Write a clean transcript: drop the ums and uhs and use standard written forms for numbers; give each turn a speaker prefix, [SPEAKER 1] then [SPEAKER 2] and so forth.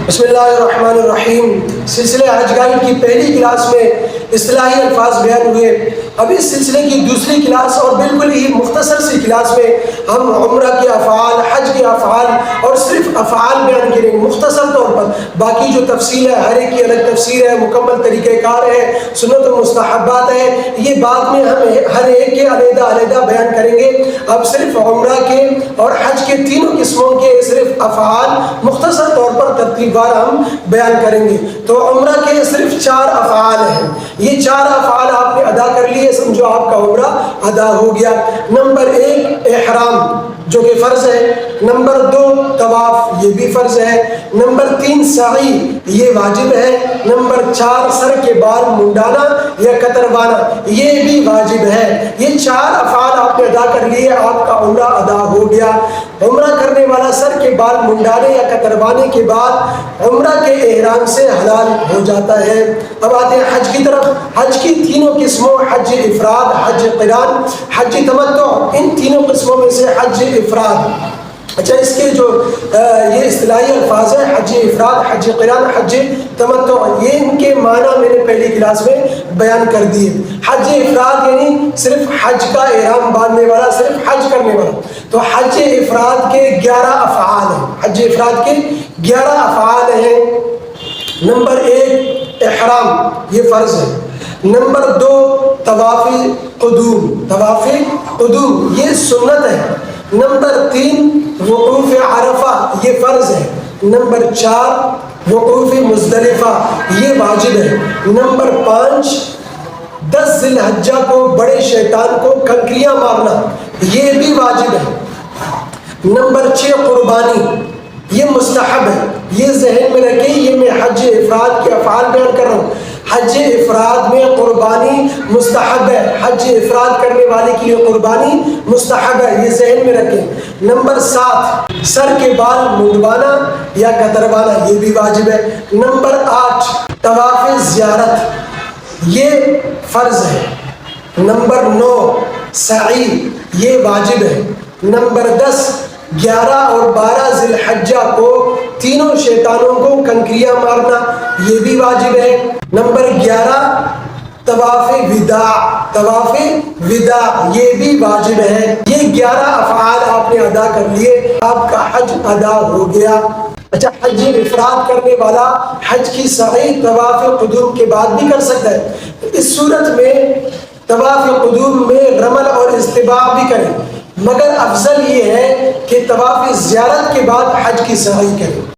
[SPEAKER 1] بسم اللہ الرحمن الرحیم۔ سلسلہ حج گائیڈ کی پہلی کلاس میں اصطلاحی الفاظ بیان ہوئے۔ اب اس سلسلے کی دوسری کلاس اور بالکل ہی مختصر سی کلاس میں ہم عمرہ کے افعال، حج کے افعال اور صرف افعال بیان کریں گے مختصر طور پر۔ باقی جو تفصیل ہے ہر ایک کی الگ تفسیر ہے، مکمل طریقہ کار ہے، سنت و مستحبات ہے، یہ بعد میں ہم ہر ایک کے علیحدہ علیحدہ بیان کریں گے۔ اب صرف عمرہ کے اور حج کے تینوں قسموں کے صرف افعال مختصر طور پر ترتیب وار ہم بیان کریں گے۔ تو عمرہ کے صرف 4 افعال ہیں، یہ 4 افعال آپ نے ادا کر لیے، سمجھو آپ کا عمرہ ادا ہو گیا۔ نمبر 1 احرام جو کہ فرض ہے، نمبر 2 طواف یہ بھی فرض ہے، نمبر 3 سعی یہ واجب ہے، نمبر 4 سر کے بال منڈانا یا کتروانا یہ بھی واجب ہے۔ یہ 4 افعال آپ نے ادا کر لیے، آپ کا عمرہ ادا ہو گیا۔ عمرہ کرنے والا سر کے بال منڈانے یا کتروانے کے بعد عمرہ کے احرام سے حلال ہو جاتا ہے۔ اب آتے ہیں حج کی طرف۔ حج کی تینوں قسموں، حج افراد، حج قران، حج تمتع، ان تینوں قسموں میں سے حج افراد، اچھا اس کے جو یہ اصطلاحی الفاظ ہیں حج افراد، حج قران، حج تمتع، یہ ان کے معنی میں نے پہلی کلاس میں بیان کر دیے۔ حج افراد یعنی صرف حج کا احرام باندھنے والا، صرف حج کرنے والا۔ تو حج افراد کے 11 افعال ہیں، حج افراد کے 11 افعال ہیں۔ نمبر 1 احرام یہ فرض ہے، نمبر 2 طواف قدوم، طواف قدوم یہ سنت ہے، نمبر 3 وقوف عرفہ یہ فرض ہے، نمبر 4 وقوف مزدلفہ یہ واجب ہے، نمبر 5 10 ذی الحجہ کو بڑے شیطان کو کنکریاں مارنا یہ بھی واجب ہے، نمبر 6 قربانی یہ مستحب ہے۔ یہ ذہن میں رکھیں، یہ میں حج افراد کے افعال بیان کر رہا ہوں۔ حج افراد میں قربانی مستحب ہے، حج افراد کرنے والے کے لیے قربانی مستحب ہے، یہ ذہن میں رکھیں۔ نمبر 7 سر کے بال منڈوانا یا کتروانا یہ بھی واجب ہے۔ نمبر 8 طواف زیارت یہ فرض ہے۔ نمبر 9 سعی یہ واجب ہے۔ نمبر 10 11 اور 12 ذی الحجہ کو تینوں شیطانوں کو کنکریاں مارنا یہ بھی واجب ہے۔ نمبر 11 طواف وداع، طواف وداع یہ بھی واجب ہے۔ یہ 11 افعال آپ نے ادا کر لیے، آپ کا حج ادا ہو گیا۔ اچھا حج افراد کرنے والا حج کی سعی طواف قدوم کے بعد بھی کر سکتا ہے۔ اس صورت میں طواف قدوم میں رمل اور استباع بھی کریں، مگر افضل یہ ہے کہ طواف زیارت کے بعد حج کی سعی کریں۔